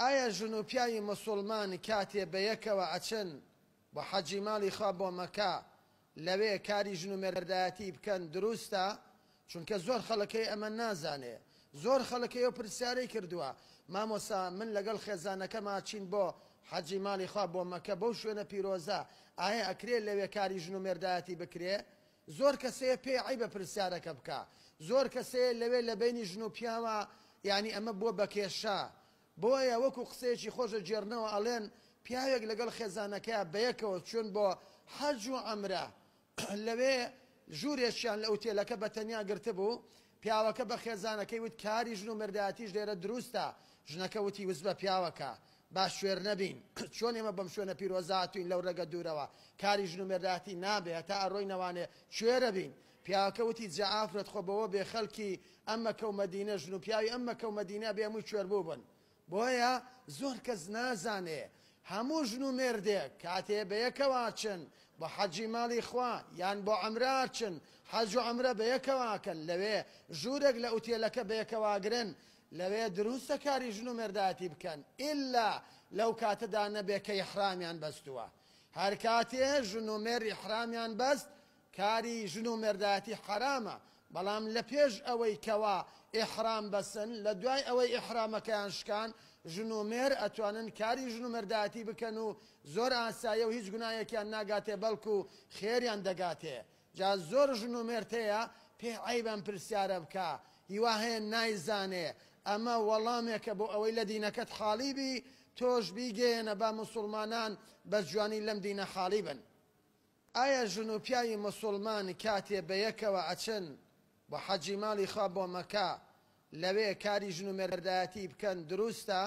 ئایا ژن و پیاوی موسڵمان کاتێ بەیەکەوە ئەچن بۆ حەجی ماڵی خوا بۆ مەکە لەوێ کاری ژن و مێردایەتی بکەن دروستە؟ چونکە زۆر خەڵکەی ئەمە نازانێ، زۆر خەڵکەی ئەو پرسیارەی کردووە مامۆسا من لەگەڵ خێزانەکەما چین بۆ حەجی ماڵی خوا بۆ مەکە بەو شوێنە پیرۆزە، ئایا ئەکرێت لەوێ کاری ژن و مێردایەتی بکرێ؟ زۆر کەسەیە پێی عیبە پرسیارەکە بکە، زۆر کەسەیە لەوێ لە بینی ژن و پیاوە یعنی ئەمە بۆ بەکێشە. بۆیە وەکو قسەیەکی خۆشە جێرنەوە ئەڵێن پیاوێک لەگەڵ خێزانەکەیە بەیەکەوە چون بۆ حەج و عەمرە لەوێ ژوورێکیان لە ئوتێلەکە بەتەنیا گرتبوو، پیاوەکە بە خێزانەکەی وت کاری ژن و مێردایەتیش لێرە دروستە، ژنەکە وتی وز بە پیاوەکە باش شوێر نەبین چۆن ئێمە بەم شوێنە پیرۆزاتوین لەو ڕێگە دوورەوە کاری ژن و مێردایەتی نابێت تا ئەڕۆی نەوانێ کوێرە بین. پیاوەکە وتی جەعافرەت خۆ بەوە بێ خەڵکی ئەم مەکە و مەدینە ژن و پیاوی ئەم مەکە و مەدینە بێ هەمووی کوێر بوو بن. بۆیە زۆر کەس نازانێ هەموو ژن و مێردێک کاتێ بەیەکەوە چن بۆ حەجی ماڵی خوا یان بۆ عەمرە چن حەج و عەمرە بەیەکەواکەن لەوێ ژوورێک لە ئوتێلەکە بەیەکەواگرن لەوێ دروستە کاری ژن و مێردایەتی بکەن ئیلا لەو کاتەدا نەبێ کە ئیحرامیان بەستووە. هەر کاتێ ژن و مێر ئیحرامیان بەست کاری ژن و مێردایەتی حرامە، بەڵام لە پێش ئەوەی کەوا ئیحرام بەسن لە دوای ئەوەی ئیحرامەکەیان شکان ژن و مێر ئەتوانن کاری ژن و مێردایەتی بکەن و زۆر ئاسایە و هیچ گوناهێکیان ناگاتێ بەڵکو خێریان دەگاتێ. جا زۆر ژن و مێرتەیە پێ عەیبەم پرسیارە بکە هیوا هەیە نایزانێ ئەمە وەڵامێکە بۆ ئەوەی لە دینەکەت خاڵی بی تۆش بیگەێنە با موسڵمانان بە جوانی لەم دینە خاڵی بن. ئایا ژن و پیاوی موسڵمان کاتێ بەیەکەوە ئەچن بۆ حەجی ماڵی خوا بۆ مەکە لەوێ کاری ژن و مێردایەتی بکەن دروستە؟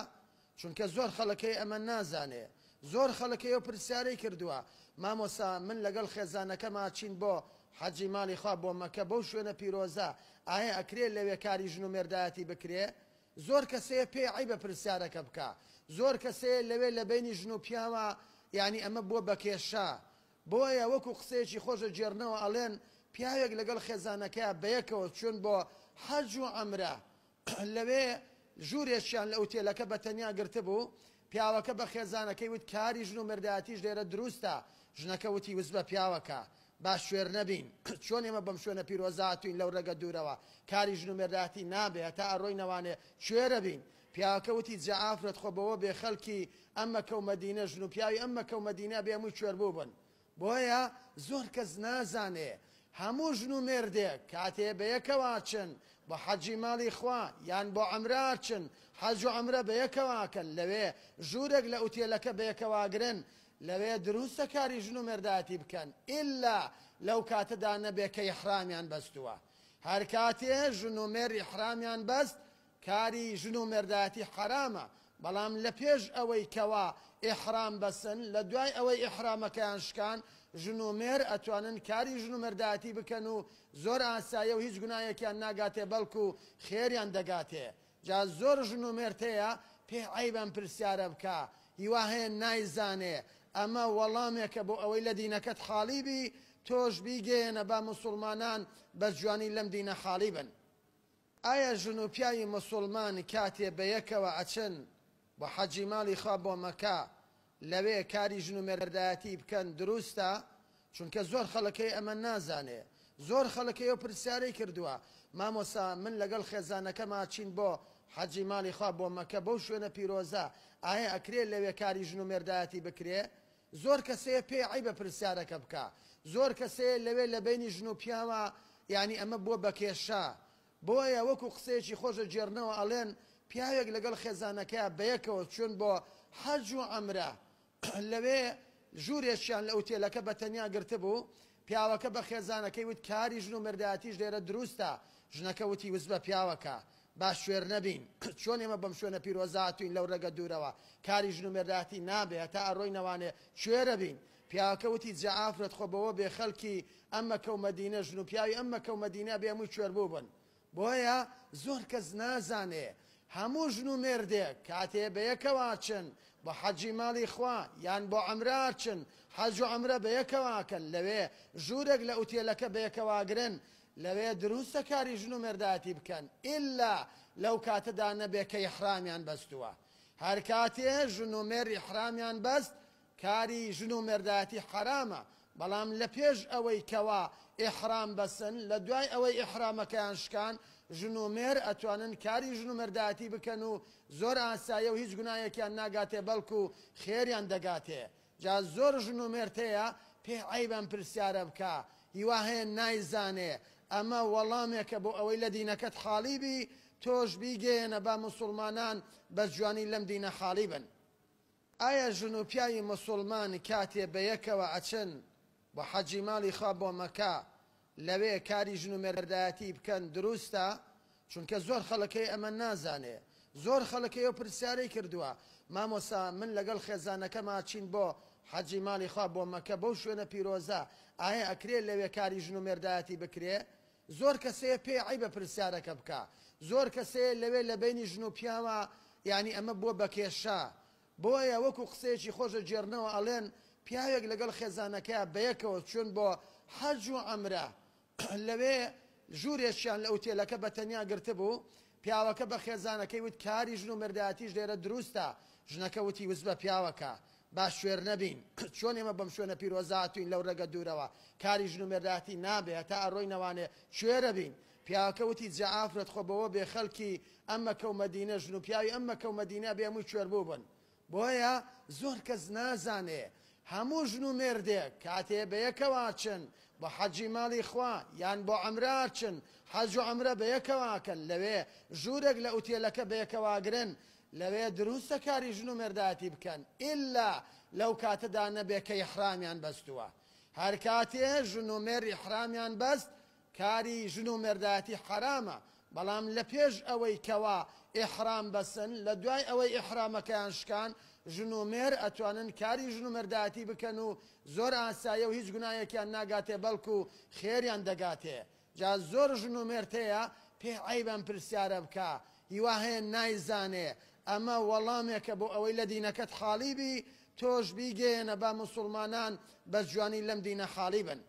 چونکە زۆر خەڵکەی ئەمە نازانێ، زۆر خەڵکەی ئەو پرسیارەی کردووە مامۆسا من لەگەڵ خێزانەکەما چین بۆ حەجی ماڵی خوا بۆ مەکە بەو شوێنە پیرۆزە ئایا ئەکرێت لەوێ کاری ژن و مێردایەتی بکرێ؟ زۆر کەسەیە پێی عیبە پرسیارەکە بکە، زۆر کەسەیە لەوێ لە بینی ژن و پیاوە یعنی ئەمە بۆ بەکێشە. بۆیە وەکو قسەیەکی خۆشە جێرنەوە ئەڵێن پیاوێک لەگەڵ خێزانەکەیە بەیەکەوە چون بۆ حەج و عەمرە لەوێ ژوورێکیان لە ئوتێلەکە بەتەنیا گرتبوو، پیاوەکە بە خێزانەکەی وت کاری ژن و مێردایەتیش لێرە دروستە، ژنەکە وتی وز بە پیاوەکە باش شوێر نەبین چۆن ئێمە بەم شوێنە پیرۆزاتوین لەو ڕێگە دوورەوە کاری ژن و مێردایەتی نابێت تا ئەڕۆی نەوانێ کوێرە بین. پیاوەکە وتی جەعافرەت خۆ بەوە بێ خەڵکی ئەم مەکە و مەدینە ژن و پیاوی ئەم مەکە و مەدینە بێ هەمووی کوێر بوو بن. بۆیە زۆر کەس نازانێ هەموو ژن و مێردێک کاتێ بەیەکەوە چن بۆ حەجی ماڵی خوا یان بۆ عەمرە چن حەج و عەمرە بەیەکەواکەن لەوێ ژوورێک لە ئوتێلەکە بەیەکەواگرن لەوێ دروستە کاری ژن و مێردایەتی بکەن ئیلا لەو کاتەدا نەبێ کە ئیحرامیان بەستووە. هەر کاتێ ژن و مێر ئیحرامیان بەست کاری ژن و مێردایەتی حرامە، بەڵام لە پێش ئەوەی کەوا ئیحرام بەسن لە دوای ئەوەی ئیحرامەکەیان شکان ژن و مێر ئەتوانن کاری ژن و مێردایەتی بکەن و زۆر ئاسایە و هیچ گوناهێکیان ناگاتێ بەڵکو خێریان دەگاتێ. جا زۆر ژن و مێرتەیە پێ عەیبەم پرسیارە بکە هیوا هەیە نایزانێ ئەمە وەڵامێکە بۆ ئەوەی لە دینەکەت خاڵی بی تۆش بیگەێنە با موسڵمانان بە جوانی لەم دینە خاڵی بن. ئایا ژن و پیاوی موسڵمان کاتێ بەیەکەوە ئەچن بۆ حەجی ماڵی خوا بۆ مەکە لەوێ کاری ژن و مێردایەتی بکەن دروستە؟ چونکە زۆر خەڵکەی ئەمە نازانێ، زۆر خەڵکەی ئەو پرسیارەی کردووە مامۆسا من لەگەڵ خێزانەکەما چین بۆ حەجی ماڵی خوا بۆ مەکە بەو شوێنە پیرۆزە ئایا ئەکرێت لەوێ کاری ژن و مێردایەتی بکرێ؟ زۆر کەسەیە پێی عیبە پرسیارەکە بکە، زۆر کەسەیە لەوێ لە بینی ژن و پیاوە یعنی ئەمە بۆ بەکێشە. بۆیە وەکو قسەیەکی خۆشە جێرنەوە ئەڵێن پیاوێک لەگەڵ خێزانەکەیە بەیەکەوە چون بۆ حەج و عەمرە لەوێ ژوورێکیان لە ئوتێلەکە بەتەنیا گرتبوو، پیاوەکە بە خێزانەکەی وت کاری ژن و مێردایەتیش لێرە دروستە، ژنەکە وتی وز بە پیاوەکە باش شوێر نەبین چۆن ئێمە بەم شوێنە پیرۆزاتوین لەو ڕێگە دوورەوە کاری ژن و مێردایەتی نابێت تا ئەڕۆی نەوانێ کوێرە بین. پیاوەکە وتی جەعافرەت خۆ بەوە بێ خەڵکی ئەم مەکە و مەدینە ژن و پیاوی ئەم مەکە و مەدینە بێ هەمووی کوێر بوو بن. بۆیە زۆر کەس نازانێ هەموو ژن و مێردێک کاتێ بەیەکەوە چن بۆ حەجی ماڵی خوا یان بۆ عەمرە چن حەج و عەمرە بەیەکەواکەن لەوێ ژوورێک لە ئوتێلەکە بەیەکەواگرن لەوێ دروستە کاری ژن و مێردایەتی بکەن ئیلا لەو کاتەدا نەبێ کە ئیحرامیان بەستووە. هەر کاتێ ژن و مێر ئیحرامیان بەست کاری ژن و مێردایەتی حرامە بەڵام لە پێش ئەوەی کەوا ئیحرام بەسن لە دوای ئەوەی ئیحرامەکەیان شکان ژن و مێر ئەتوانن کاری ژن و مێردایەتی بکەن و زۆر ئاسایە و هیچ گوناهێکیان ناگاتێ بەڵکو خێریان دەگاتێ جا زۆر ژن و مێرتەیە پێ عەیبەم پرسیارە بکە هیوا هەیە نایزانێ ئەمە وەڵامێکە بۆ ئەوەی لە دینەکەت خاڵی بی تۆش بیگەێنە با موسڵمانان بە جوانی لەم دینە خاڵی بن ئایا ژن و پیاوی موسڵمان کاتێ بە یەکەوە ئەچن بە حەجی ماڵی خوا بۆ مەکە لەوێ کاری ژن و مێردایەتی بکەن دروستە چونکە زۆر خەڵکەی ئەمە نازانێ زۆر خەڵکەی ئەو پرسیارەی کردووە مامۆسا من لەگەڵ خێزانەکەما چین بۆ حەجی ماڵی خوا بۆ مەکە بەو شوێنە پیرۆزە ئایا ئەکرێ لەوێ کاری ژن و مێردایەتی بکرێ زۆر کەسەیە پێ عەیبە پرسیارەکە بکە زۆر کەسەیە لەوێ لە بینی ژن و پیاوە یعنی ئەمە بووە بە کێشە بۆیە وەکو قسەیەکی خۆشە جێرنەوە ئەڵێن پیاوێک لەگەڵ خێزانەکەیە بەیەکەوە چون بۆ حەج و عەمرە لەوێ ژوورێکیان لە ئوتێلەکە بە تەنیا گرتبوو پیاوەکە بە خێزانەکەی وت کاری ژن و مێردایەتیش لێرە دروستە ژنەکە وتی وز بە پیاوەکە با شوێر نەبین چۆن ئێمە بەم شوێنە پیرۆزاتوین لەو ڕێگە دوورەوە کاری ژن و مێردایەتی نابێت تا ئەڕۆی نەوانێ شوێرە بین پیاوەکە وتی جەعافرەت خۆ بەوە بێ خەڵکی ئەم مەکە و مەدینە ژن و پیاوی ئەم مەکە و مەدینە بێ هەمووی کوێر بوو بن بۆیە زۆر کەس نازانێ هەموو ژن و مێردێک کاتێ بە یەکەوە چن بۆ حەجی ماڵی خوا یان بۆ عەمرە چن حەج و عەمرە بە یەکەواکەن لەوێ ژوورێک لە ئوتێلەکە بە یەکەواگرن لەوێ دروستە کاری ژن و مێردایەتی بکەن ئیلا لەو کاتەدا نەبێ کە ئیحرامیان بەستووە هەر کاتێ ژن و مێر ئیحرامیان بەست کاری ژن و مێردایەتی حرامە بەڵام لە پێش ئەوەی کەوا ئیحرام بەسن لە دوای ئەوەی ئیحرامەکەیان شکان ژن و مێر ئەتوانن کاری ژن و مێردایەتی بکەن و زۆر ئاسایە و هیچ گوناهێکیان ناگاتێ بەڵکو خێریان دەگاتێ جا زۆر ژن و مێرتەیە پێ عەیبەم پرسیارە بکە هیوا هەیە نایزانێ ئەمە وەڵامێکە بۆ ئەوەی لە دینەکەت خاڵی بی تۆش بیگەێنە با موسڵمانان بە جوانی لەم دینە خاڵی بن